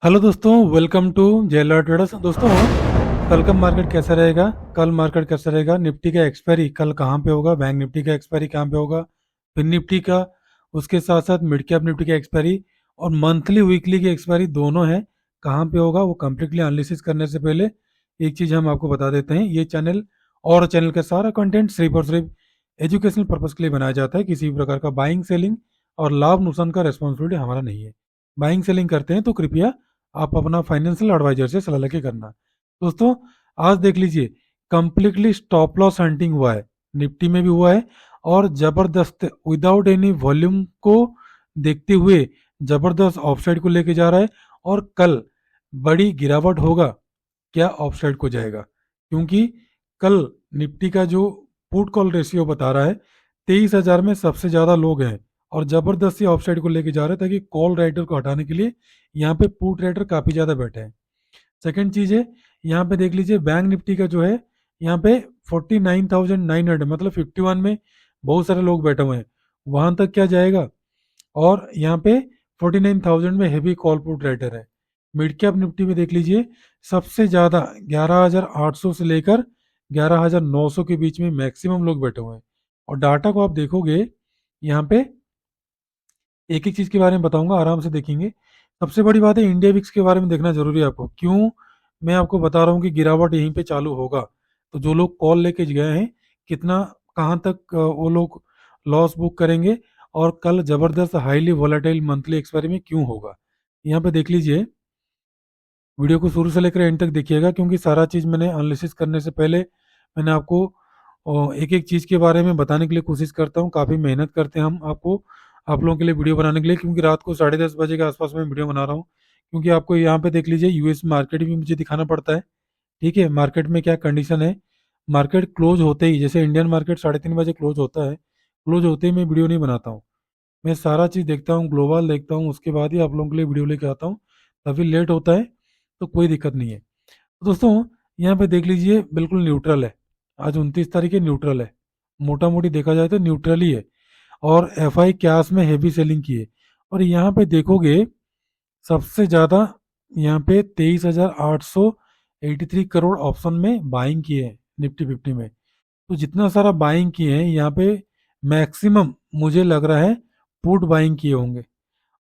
Hello दोस्तों, welcome to jailer traders. दोस्तों, कल का मार्केट कैसा रहेगा? कल मार्केट कैसा रहेगा? निफ्टी का एक्सपायरी कल कहाँ पे होगा? बैंक निफ्टी का एक्सपायरी कहाँ पे होगा? फिर निफ्टी का, उसके साथ साथ मिड कैप निफ्टी का एक्सपायरी और मंथली वीकली की एक्सपायरी दोनों है, कहाँ पे होगा? वो कम्प्लीटली एनालिसिस करने से पहले एक चीज़ हम आपको बता देते हैं। ये चैनल और चैनल का सारा कंटेंट सिर्फ और सिर्फ एजुकेशनल पर्पज़ के लिए बनाया जाता है। किसी भी प्रकार का बाइंग सेलिंग और लाभ नुकसान का रेस्पॉन्सिबिलिटी हमारा नहीं है। बाइंग सेलिंग करते हैं तो कृपया आप अपना फाइनेंशियल एडवाइजर से सलाह लेके करना। दोस्तों, आज देख लीजिए, कंप्लीटली स्टॉप लॉस हंटिंग हुआ है, निफ्टी में भी हुआ है और जबरदस्त विदाउट एनी वॉल्यूम को देखते हुए जबरदस्त ऑफसाइड को लेके जा रहा है। और कल बड़ी गिरावट होगा, क्या ऑफसाइड को जाएगा? क्योंकि कल निफ्टी का जो पुट कॉल रेशियो बता रहा है 23,000 में सबसे ज़्यादा लोग हैं और ज़बरदस्ती ऑफसाइड को लेके जा रहे हैं, ताकि कॉल राइटर को हटाने के लिए यहाँ पे पुट राइटर काफ़ी ज़्यादा बैठे हैं। सेकंड चीज़ है, यहाँ पे देख लीजिए बैंक निफ्टी का जो है, यहाँ पे 49,900 मतलब 51 में बहुत सारे लोग बैठे हुए हैं, वहां तक क्या जाएगा? और यहाँ पे 49,000 में हेवी कॉल पुट राइटर है। मिड कैप निफ्टी में देख लीजिए, सबसे ज़्यादा 11,800 से लेकर 11,900 के बीच में मैक्सिमम लोग बैठे हुए हैं। और डाटा को आप देखोगे, यहाँ पे एक एक चीज़ के बारे में बताऊंगा, आराम से देखेंगे। सबसे बड़ी बात है, इंडिया विक्स के बारे में देखना जरूरी है आपको। क्यों मैं आपको बता रहा हूँ कि गिरावट यहीं पे चालू होगा? तो जो लोग कॉल लेके गए हैं, कितना कहाँ तक वो लोग लॉस बुक करेंगे और कल जबरदस्त हाईली वोलेटाइल मंथली एक्सपायरी में क्यों होगा? यहाँ पे देख लीजिए, वीडियो को शुरू से लेकर एंड तक देखिएगा, क्योंकि सारा चीज़ मैंने एनालिसिस करने से पहले मैंने आपको एक एक चीज़ के बारे में बताने के लिए कोशिश करता हूँ। काफ़ी मेहनत करते हैं हम आपको, आप लोगों के लिए वीडियो बनाने के लिए, क्योंकि रात को 10:30 बजे के आसपास मैं वीडियो बना रहा हूँ। क्योंकि आपको यहाँ पे देख लीजिए, यूएस मार्केट भी मुझे दिखाना पड़ता है। ठीक है, मार्केट में क्या कंडीशन है। मार्केट क्लोज होते ही, जैसे इंडियन मार्केट 3:30 बजे क्लोज होता है, क्लोज होते ही मैं वीडियो नहीं बनाता हूँ। मैं सारा चीज़ देखता हूँ, ग्लोबल देखता हूँ, उसके बाद ही आप लोगों के लिए वीडियो लेके आता हूँ। तभी लेट होता है तो कोई दिक्कत नहीं है। तो दोस्तों, यहाँ पे देख लीजिए, बिल्कुल न्यूट्रल है। आज 29 तारीख है, न्यूट्रल है। मोटा मोटी देखा जाए तो न्यूट्रल ही है। और एफ आई कैश में हेवी सेलिंग की है। और यहाँ पे देखोगे, सबसे ज़्यादा यहाँ पे 23,883 करोड़ ऑप्शन में बाइंग किए हैं निफ्टी फिफ्टी में। तो जितना सारा बाइंग किए हैं यहाँ पे, मैक्सिमम मुझे लग रहा है पुट बाइंग किए होंगे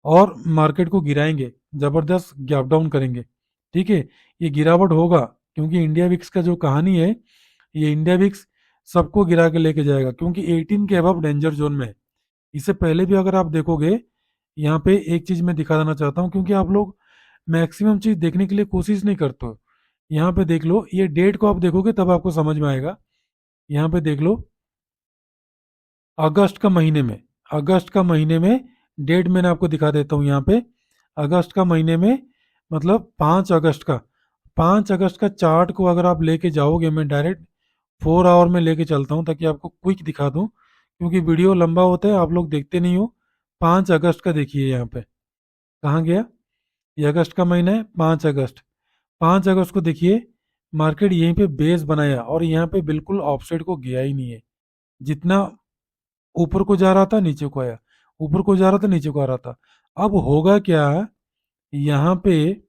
और मार्केट को गिराएंगे, जबरदस्त गैप डाउन करेंगे। ठीक है, ये गिरावट होगा क्योंकि इंडिया विक्स का जो कहानी है, ये इंडिया विक्स सबको गिरा के लेके जाएगा, क्योंकि 18 के अबव डेंजर जोन में है। इससे पहले भी अगर आप देखोगे, यहाँ पे एक चीज मैं दिखा देना चाहता हूँ, क्योंकि आप लोग मैक्सिमम चीज देखने के लिए कोशिश नहीं करते हो। यहाँ पे देख लो, ये डेट को आप देखोगे तब आपको समझ में आएगा। यहाँ पे देख लो, अगस्त का महीने में, अगस्त का महीने में डेट मैंने आपको दिखा देता हूँ यहाँ पे। अगस्त का महीने में मतलब 5 अगस्त का, 5 अगस्त का चार्ट को अगर आप लेके जाओगे, मैं डायरेक्ट 4 आवर में लेके चलता हूँ ताकि आपको क्विक दिखा दूँ, क्योंकि वीडियो लंबा होता है, आप लोग देखते नहीं हो। 5 अगस्त का देखिए यहाँ पे, कहाँ गया? ये अगस्त का महीना है, 5 अगस्त। 5 अगस्त को देखिए, मार्केट यहीं पे बेस बनाया और यहाँ पे बिल्कुल ऑफसाइड को गया ही नहीं है। जितना ऊपर को जा रहा था नीचे को आया, ऊपर को जा रहा था नीचे को आ रहा था। अब होगा क्या? यहाँ पे,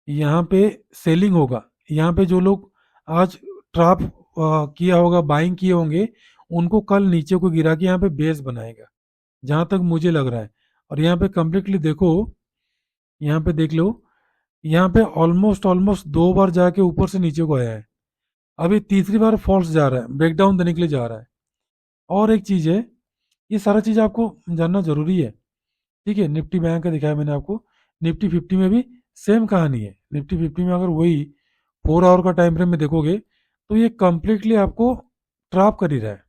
यहाँ पे सेलिंग होगा। यहाँ पे जो लोग आज ट्रैप किया होगा, बाइंग किए होंगे, उनको कल नीचे को गिरा के यहाँ पे बेस बनाएगा, जहाँ तक मुझे लग रहा है। और यहाँ पे कंप्लीटली देखो, यहाँ पे देख लो, यहाँ पे ऑलमोस्ट ऑलमोस्ट 2 बार जाके ऊपर से नीचे को आया है। अभी तीसरी बार फॉल्स जा रहा है, ब्रेकडाउन देने के लिए जा रहा है। और एक चीज़ है, ये सारा चीज़ आपको जानना जरूरी है। ठीक है, निफ्टी बैंक का दिखाया मैंने आपको। निफ्टी फिफ्टी में भी सेम कहानी है। निफ्टी फिफ्टी में अगर वही 4 आवर का टाइम फ्रेम में देखोगे, तो ये कंप्लीटली आपको ट्रैप कर ही रहा है।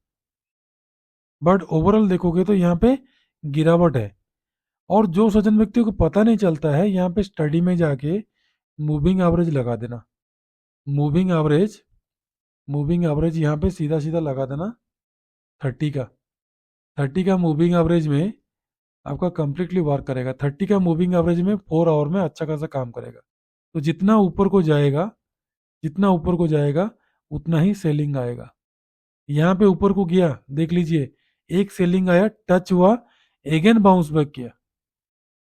बट ओवरऑल देखोगे तो यहाँ पे गिरावट है। और जो सज्जन व्यक्तियों को पता नहीं चलता है, यहाँ पे स्टडी में जाके मूविंग एवरेज लगा देना। मूविंग एवरेज, मूविंग एवरेज यहाँ पे सीधा सीधा लगा देना 30 का। 30 का मूविंग एवरेज में आपका कंप्लीटली वर्क करेगा। 30 का मूविंग एवरेज में 4 आवर में अच्छा खासा काम करेगा। तो जितना ऊपर को जाएगा, जितना ऊपर को जाएगा, उतना ही सेलिंग आएगा। यहाँ पे ऊपर को गया, देख लीजिए, एक सेलिंग आया, टच हुआ, अगेन बाउंस बैक किया।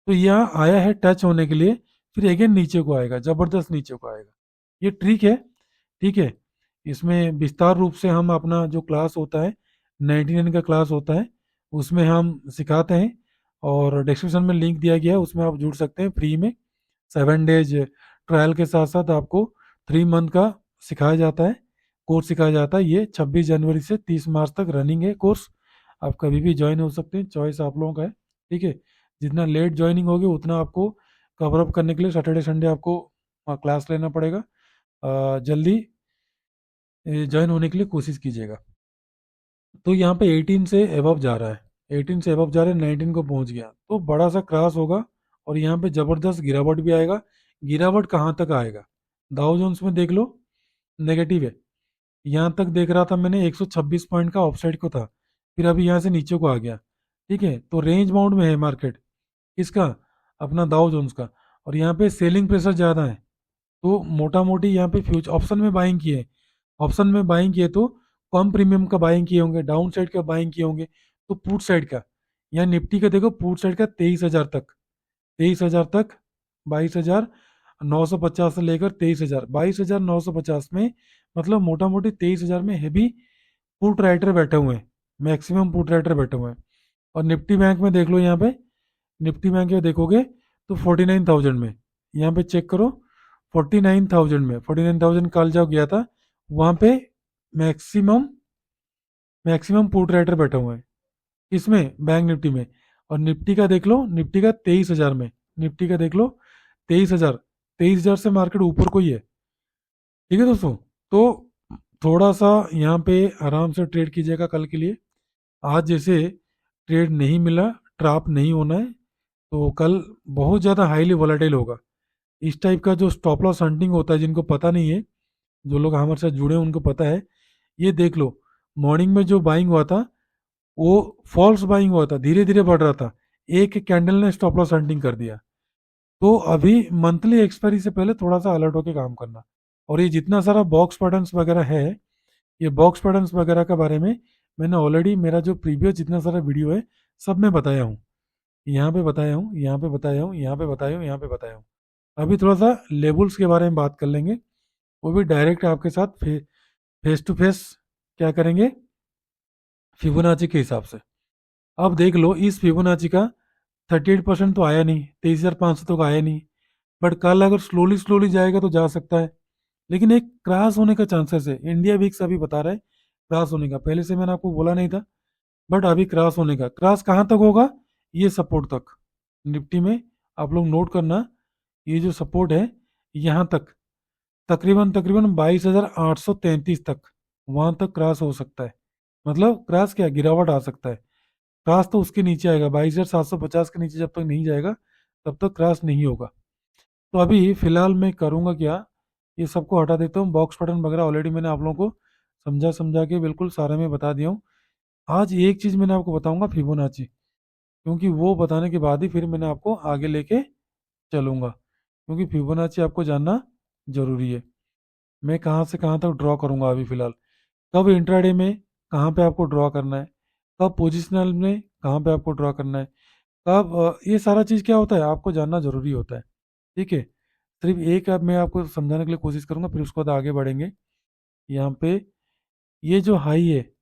तो यहाँ आया है टच होने के लिए, फिर अगेन नीचे को आएगा, जबरदस्त नीचे को आएगा। ये ट्रिक है, ठीक है। इसमें विस्तार रूप से हम अपना जो क्लास होता है, 99 का क्लास होता है, उसमें हम सिखाते हैं, और डिस्क्रिप्शन में लिंक दिया गया है, उसमें आप जुड़ सकते हैं फ्री में। 7 डेज ट्रायल के साथ साथ आपको 3 मंथ का सिखाया जाता है, कोर्स सिखाया जाता है। ये 26 जनवरी से 30 मार्च तक रनिंग है कोर्स। आप कभी भी ज्वाइन हो सकते हैं, चॉइस आप लोगों का है, ठीक है। जितना लेट ज्वाइनिंग होगी उतना आपको कवर अप करने के लिए सैटरडे संडे आपको क्लास लेना पड़ेगा। जल्दी ज्वाइन होने के लिए कोशिश कीजिएगा। तो यहाँ पे 18 से एबव जा रहा है, 18 से एबव जा रहा है, 19 को पहुंच गया तो बड़ा सा क्रॉस होगा, और यहाँ पे जबरदस्त गिरावट भी आएगा। गिरावट कहाँ तक आएगा, डाउ जोन्स में देख लो, नेगेटिव है। यहाँ तक देख रहा था मैंने 126 पॉइंट का ऑफसाइड को था, फिर अभी यहाँ से नीचे को आ गया, ठीक है। तो रेंज बाउंड में है मार्केट, किसका, अपना दाउ जोन्स का। और यहाँ पे सेलिंग प्रेशर ज़्यादा है, तो मोटा मोटी यहाँ पे फ्यूचर ऑप्शन में बाइंग किए, ऑप्शन में बाइंग किए तो कम प्रीमियम का बाइंग किए होंगे, डाउन साइड का बाइंग किए होंगे, तो पुट साइड का, यहाँ निफ्टी का देखो पुट साइड का 23,000 तक, 23,000 तक, 22,950 से लेकर 23,000, 22,950 में, मतलब मोटा मोटी 23,000 में हैवी पुट राइटर बैठे हुए हैं, मैक्सिमम पुट राइटर बैठे हुए हैं। और निफ्टी बैंक में देख लो, यहाँ पे निफ्टी बैंक में देखोगे तो 49,000 में, यहाँ पे चेक करो, 49,000 में, 49,000 कल जब गया था वहां पे मैक्सिमम मैक्सिमम पुट राइटर बैठे हुए हैं, इसमें बैंक निफ्टी में। और निफ्टी का देख लो, निफ्टी का 23,000 में, निफ्टी का देख लो 23,000, 23,000 से मार्केट ऊपर को ही है, ठीक है दोस्तों। तो थोड़ा सा यहाँ पे आराम से ट्रेड कीजिएगा कल के लिए। आज जैसे ट्रेड नहीं मिला, ट्रैप नहीं होना है, तो कल बहुत ज़्यादा हाईली वॉलेटाइल होगा। इस टाइप का जो स्टॉप लॉस हंटिंग होता है, जिनको पता नहीं है, जो लोग हमारे साथ जुड़े हैं उनको पता है। ये देख लो, मॉर्निंग में जो बाइंग हुआ था वो फॉल्स बाइंग हुआ था, धीरे धीरे बढ़ रहा था, एक कैंडल ने स्टॉप लॉस हंटिंग कर दिया। तो अभी मंथली एक्सपायरी से पहले थोड़ा सा अलर्ट होकर काम करना। और ये जितना सारा बॉक्स पैटर्न्स वगैरह है, ये बॉक्स पैटर्न्स वगैरह के बारे में मैंने ऑलरेडी मेरा जो प्रीवियस जितना सारा वीडियो है सब में बताया हूँ, यहाँ पे बताया हूँ, यहाँ पे बताया हूँ, यहाँ पे बताया हूँ, यहाँ पे बताया हूँ। अभी थोड़ा सा लेबल्स के बारे में बात कर लेंगे, वो भी डायरेक्ट आपके साथ फेस टू फेस क्या करेंगे, फिबोनाची के हिसाब से। अब देख लो, इस फिबोनाची का 38% तो आया नहीं, 23,500 तो आया नहीं, बट कल अगर स्लोली स्लोली जाएगा तो जा सकता है। लेकिन एक क्रॉस होने का चांसेस है, इंडिया वीक्स अभी बता रहा है क्रॉस होने का, पहले से मैंने आपको बोला नहीं था, बट अभी क्रॉस होने का। क्रॉस कहाँ तक होगा, ये सपोर्ट तक, निफ्टी में आप लोग नोट करना, ये जो सपोर्ट है यहाँ तक, तकरीबन तकरीबन 22,833 तक, वहां तक क्रॉस हो सकता है। मतलब क्रॉस क्या, गिरावट आ सकता है। क्रॉस तो उसके नीचे आएगा, 22,750 के नीचे जब तक नहीं जाएगा तब तक क्रॉस नहीं होगा। तो अभी फिलहाल मैं करूँगा क्या, ये सबको हटा देता हूँ, बॉक्स पैटर्न वगैरह ऑलरेडी मैंने आप लोगों को समझा समझा के बिल्कुल सारे में बता दिया हूँ। आज एक चीज़ मैंने आपको बताऊंगा, फिबोनाची, क्योंकि वो बताने के बाद ही फिर मैंने आपको आगे लेके चलूंगा, क्योंकि फिबोनाची आपको जानना जरूरी है। मैं कहाँ से कहाँ तक ड्रॉ करूंगा अभी फिलहाल, कब इंट्राडे में कहाँ पे आपको ड्रॉ करना है, कब पोजिशनल में कहाँ पे आपको ड्रॉ करना है, कब ये सारा चीज़ क्या होता है आपको जानना जरूरी होता है, ठीक है। सिर्फ एक अब मैं आपको समझाने के लिए कोशिश करूंगा, फिर उसके बाद आगे बढ़ेंगे। यहाँ पे ये जो हाई है,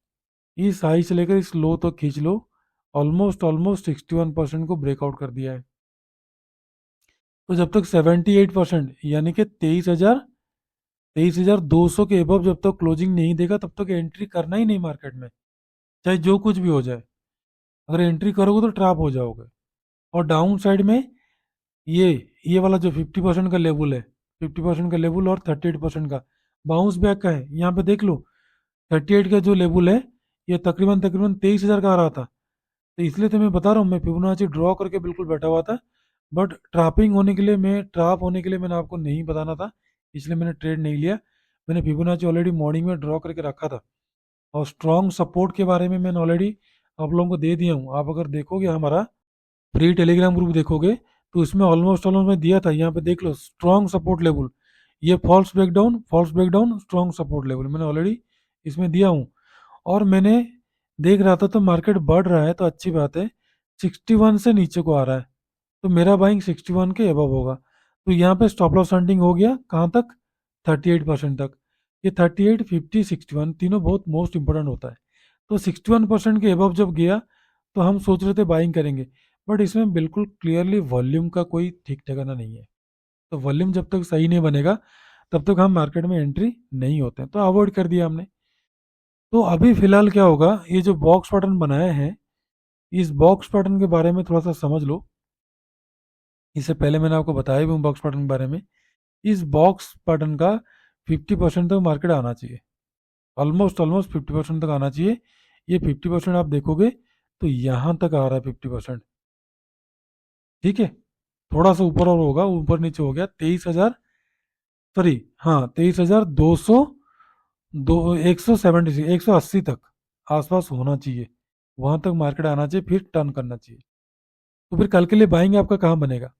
इस हाई से लेकर इस लो तक खींच लो, ऑलमोस्ट ऑलमोस्ट 61% को ब्रेकआउट कर दिया है। तो जब तक 78%, यानी कि 23,200 के एबव जब तक क्लोजिंग नहीं देगा तब तक एंट्री करना ही नहीं मार्केट में, चाहे जो कुछ भी हो जाए। अगर एंट्री करोगे तो ट्रैप हो जाओगे। और डाउन साइड में ये ये वाला जो 50% का लेवल है, 50% का लेवल और 38% का बाउंस बैक का है, यहाँ पे देख लो 38 का जो लेवल है, ये तकरीबन तकरीबन 23,000 का आ रहा था। तो इसलिए तो मैं बता रहा हूँ, मैं फिबोनाची ड्रॉ करके बिल्कुल बैठा हुआ था, बट ट्रैपिंग होने के लिए, मैं ट्रैप होने के लिए मैंने आपको नहीं बताना था, इसलिए मैंने ट्रेड नहीं लिया। मैंने फिबोनाची ऑलरेडी मॉर्निंग में ड्रॉ करके रखा था, और स्ट्रॉन्ग सपोर्ट के बारे में मैंने ऑलरेडी आप लोगों को दे दिया हूँ। आप अगर देखोगे हमारा फ्री टेलीग्राम ग्रुप देखोगे तो इसमें ऑलमोस्ट ऑलमोस्ट मैं दिया था, यहाँ पे देख लो स्ट्रॉन्ग सपोर्ट लेवल, ये false breakdown strong support level मैंने ऑलरेडी इसमें दिया हूँ। और मैंने देख रहा था तो मार्केट बढ़ रहा है तो अच्छी बात है, 61 से नीचे को आ रहा है, तो मेरा बाइंग 61 के अबव होगा। तो यहाँ पे स्टॉप लॉस हंटिंग हो गया कहाँ तक, 38% तक। ये 38, 50, 61 तीनों बहुत मोस्ट इंपॉर्टेंट होता है। तो 61% के एबव जब गया तो हम सोच रहे थे बाइंग करेंगे, बट इसमें बिल्कुल क्लियरली वॉल्यूम का कोई ठीक ठिकाना नहीं है। तो वॉल्यूम जब तक सही नहीं बनेगा तब तक हम मार्केट में एंट्री नहीं होते हैं, तो अवॉइड कर दिया हमने। तो अभी फिलहाल क्या होगा, ये जो बॉक्स पैटर्न बनाए हैं, इस बॉक्स पैटर्न के बारे में थोड़ा सा समझ लो। इससे पहले मैंने आपको बताया भी हूँ बॉक्स पैटर्न के बारे में। इस बॉक्स पैटर्न का 50% तक मार्केट आना चाहिए, ऑलमोस्ट ऑलमोस्ट 50% तक आना चाहिए। ये 50% आप देखोगे तो यहाँ तक आ रहा है 50%। ठीक है, थोड़ा सा ऊपर और होगा, ऊपर नीचे हो गया 23,000, सॉरी हाँ 23,200, 170 180 तक आसपास होना चाहिए, वहां तक मार्केट आना चाहिए, फिर टर्न करना चाहिए। तो फिर कल के लिए बाइंग आपका कहाँ बनेगा,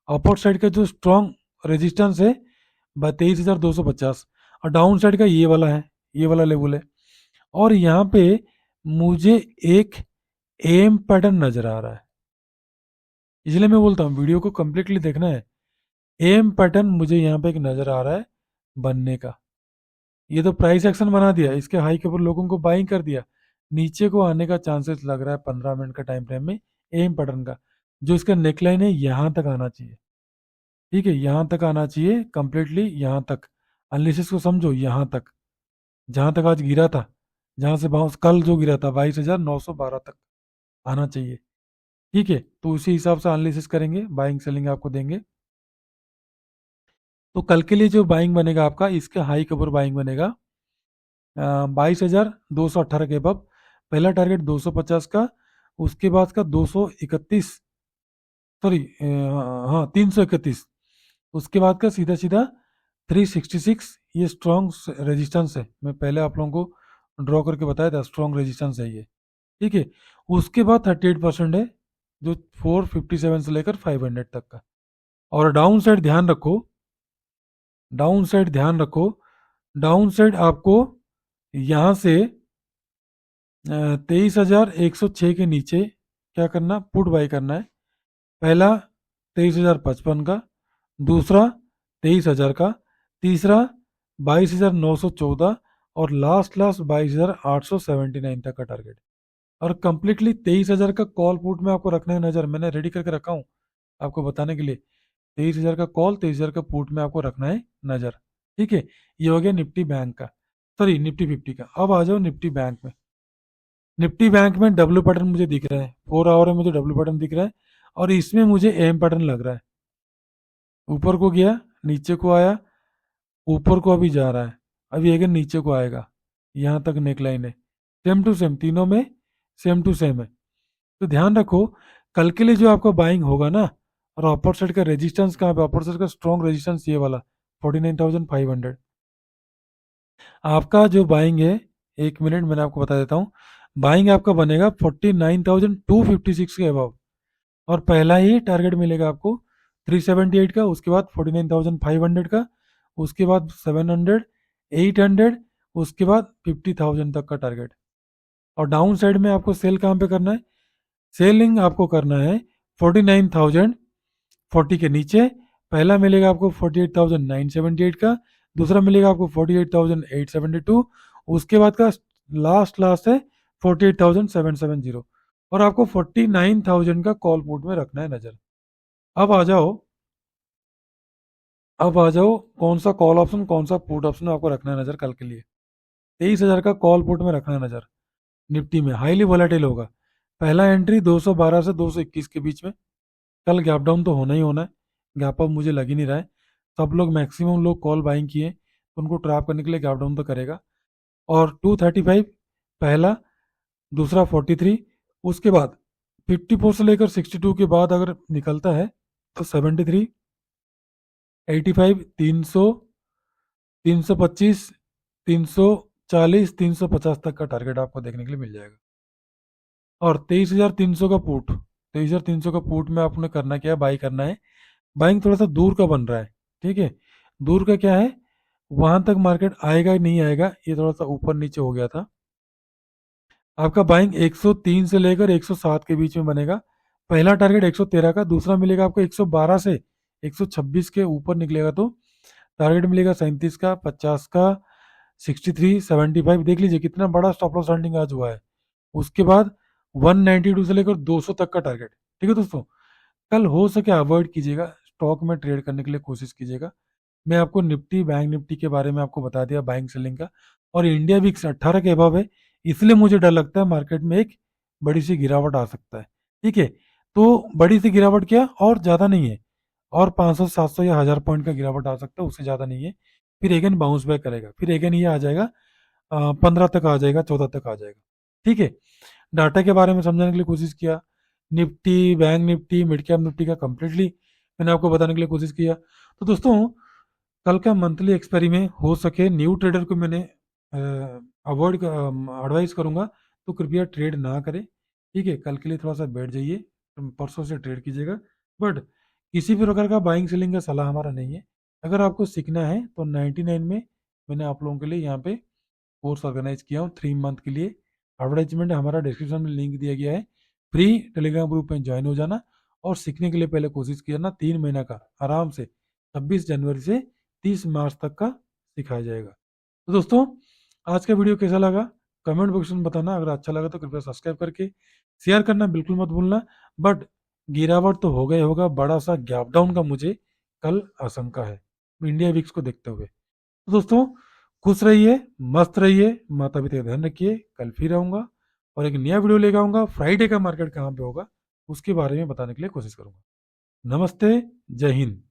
अपर साइड का जो स्ट्रॉन्ग रेजिस्टेंस है 23,250, और डाउन साइड का ये वाला है, ये वाला लेवल है। और यहाँ पे मुझे एक एम पैटर्न नजर आ रहा है, इसलिए मैं बोलता हूँ वीडियो को कंप्लीटली देखना है। एम पैटर्न मुझे यहाँ पे एक नजर आ रहा है बनने का। ये तो प्राइस एक्शन बना दिया, इसके हाई के ऊपर लोगों को बाइंग कर दिया, नीचे को आने का चांसेस लग रहा है 15 मिनट का टाइम फ्रेम में एम पैटर्न का। जो इसका नेकलाइन है यहाँ तक आना चाहिए, ठीक है, यहाँ तक आना चाहिए कंप्लीटली, यहाँ तक एनालिसिस को समझो, यहाँ तक जहाँ तक आज गिरा था, जहाँ से बाउंस कल जो गिरा था 22,912 तक आना चाहिए। ठीक है, तो उसी हिसाब से एनालिसिस करेंगे, बाइंग सेलिंग आपको देंगे। तो कल के लिए जो बाइंग बनेगा आपका, इसके हाई के ऊपर बाइंग बनेगा 22,218 के अब। पहला टारगेट 250 का, उसके बाद का 231, सॉरी हाँ 331, उसके बाद का सीधा सीधा 366। ये स्ट्रॉन्ग रेजिस्टेंस है, मैं पहले आप लोगों को ड्रॉ करके बताया था, स्ट्रॉन्ग रेजिस्टेंस है ये। ठीक है, उसके बाद 38% है, जो 457 से लेकर 500 तक का। और डाउन साइड ध्यान रखो, डाउन साइड ध्यान रखो, डाउन साइड आपको यहाँ से 23,106 के नीचे क्या करना, पुट बाई करना है। पहला 23,055 का, दूसरा 23,000 का, तीसरा 22,914, और लास्ट लास्ट 22,879 तक का टारगेट। और कंप्लीटली 23,000 का कॉल पुट में आपको रखना है नजर, मैंने रेडी करके रखा हूँ आपको बताने के लिए। 23,000 का कॉल, 23,000 का पुट में आपको रखना है नजर। ठीक है, ये हो गया निफ्टी बैंक का, सॉरी निफ्टी 50 का। अब आ जाओ निफ्टी बैंक में। निफ्टी बैंक में डब्ल्यू पैटर्न मुझे दिख रहा है, 4 आवर में मुझे डब्ल्यू पैटर्न दिख रहा है, और इसमें मुझे एम पैटर्न लग रहा है। ऊपर को गया, नीचे को आया, ऊपर को अभी जा रहा है, अभी अगर नीचे को आएगा, यहाँ तक नेकलाइन है, सेम टू सेम तीनों में, सेम टू सेम है। तो ध्यान रखो कल के लिए जो आपका बाइंग होगा ना, और अपर साइड का रेजिस्टेंस कहाँ पे, अपर साइड का स्ट्रॉन्ग रेजिस्टेंस ये वाला 49,500। आपका जो बाइंग है, 1 मिनट मैंने आपको बता देता हूँ, बाइंग आपका बनेगा 49,256 के अबव। और पहला ही टारगेट मिलेगा आपको 378 का, उसके बाद 49,500 का, उसके बाद 700, 800, उसके बाद 50,000 तक का टारगेट। और डाउन साइड में आपको सेल कहाँ पे करना है, सेलिंग आपको करना है 49,040 के नीचे। पहला मिलेगा आपको 48,978 का, दूसरा मिलेगा आपको 48,872, उसके बाद का लास्ट लास्ट है 48,770, और आपको 49,000 का कॉल पुट में रखना है नजर। अब आ जाओ, अब आ जाओ कौन सा कॉल ऑप्शन कौन सा पुट ऑप्शन आपको रखना है नजर कल के लिए। 23,000 का कॉल पुट में रखना है नजर, निफ्टी में हाईली वोलेटाइल होगा। पहला एंट्री 212 से 221 के बीच में, कल गैप डाउन तो होना ही होना है, गैप अप मुझे लग ही नहीं रहा है। सब लोग मैक्सिमम लोग कॉल बाइंग किए, उनको ट्रैप करने के लिए गैप डाउन तो करेगा। और 235 पहला, दूसरा 43, उसके बाद 54 से लेकर 62 के बाद अगर निकलता है तो 73, 85, 300, 325, 340, 350 तक का टारगेट आपको देखने के लिए मिल जाएगा। और 23,300 का पुट, 23,300 का पुट में आपने करना क्या है, बाई करना है। बाइंग थोड़ा सा दूर का बन रहा है, ठीक है, दूर का क्या है, वहां तक मार्केट आएगा नहीं आएगा, ये थोड़ा सा ऊपर नीचे हो गया था। आपका बाइंग 103 से लेकर 107 के बीच में बनेगा। पहला टारगेट 113 का, दूसरा मिलेगा आपको 112 से 126 के ऊपर निकलेगा तो टारगेट मिलेगा 37 का, 50 का, 63, 75। देख लीजिए कितना बड़ा स्टॉप लॉस रनिंग आज हुआ है। उसके बाद 192 से लेकर 200 तक का टारगेट। ठीक है दोस्तों, कल हो सके अवॉइड कीजिएगा, स्टॉक में ट्रेड करने के लिए कोशिश कीजिएगा। मैं आपको निफ्टी, बैंक निफ्टी के बारे में आपको बता दिया, बाइंग सेलिंग का। और इंडिया विक्स 18 के अबव है, इसलिए मुझे डर लगता है मार्केट में एक बड़ी सी गिरावट आ सकता है। ठीक है, तो बड़ी सी गिरावट क्या, और ज़्यादा नहीं है, और 500, 700 या 1000 पॉइंट का गिरावट आ सकता है, उससे ज़्यादा नहीं है। फिर अगेन बाउंस बैक करेगा, फिर अगेन ये आ जाएगा 15 तक आ जाएगा, 14 तक आ जाएगा। ठीक है, डाटा के बारे में समझाने के लिए कोशिश किया, Nifty, bank Nifty, mid cap Nifty का कंप्लीटली मैंने आपको बताने के लिए कोशिश किया। तो दोस्तों, कल का मंथली एक्सपायरी में हो सके न्यू ट्रेडर को मैंने अवॉइड एडवाइस करूंगा, तो कृपया ट्रेड ना करें। ठीक है, कल के लिए थोड़ा सा बैठ जाइए, परसों से ट्रेड कीजिएगा। बट किसी भी प्रकार का बाइंग सेलिंग का सलाह हमारा नहीं है। अगर आपको सीखना है तो 99 में मैंने आप लोगों के लिए यहाँ पे कोर्स ऑर्गेनाइज किया हूँ 3 मंथ के लिए। एडवर्टाइजमेंट हमारा डिस्क्रिप्शन में लिंक दिया गया है, फ्री टेलीग्राम ग्रुप में ज्वाइन हो जाना और सीखने के लिए पहले कोशिश किया ना। 3 महीना का आराम से 26 जनवरी से 30 मार्च तक का सिखाया जाएगा। तो दोस्तों, आज का वीडियो कैसा लगा कमेंट बॉक्स में बताना। अगर अच्छा लगा तो कृपया सब्सक्राइब करके शेयर करना बिल्कुल मत भूलना। बट गिरावट तो होगा ही होगा, बड़ा सा गैप डाउन का मुझे कल आशंका है इंडिया विक्स को देखते हुए। तो दोस्तों, खुश रहिए, मस्त रहिए, माता पिता का ध्यान रखिए। कल फिर आऊंगा और एक नया वीडियो लेकर आऊंगा। फ्राइडे का मार्केट कहाँ पे होगा उसके बारे में बताने के लिए कोशिश करूंगा। नमस्ते, जय हिंद।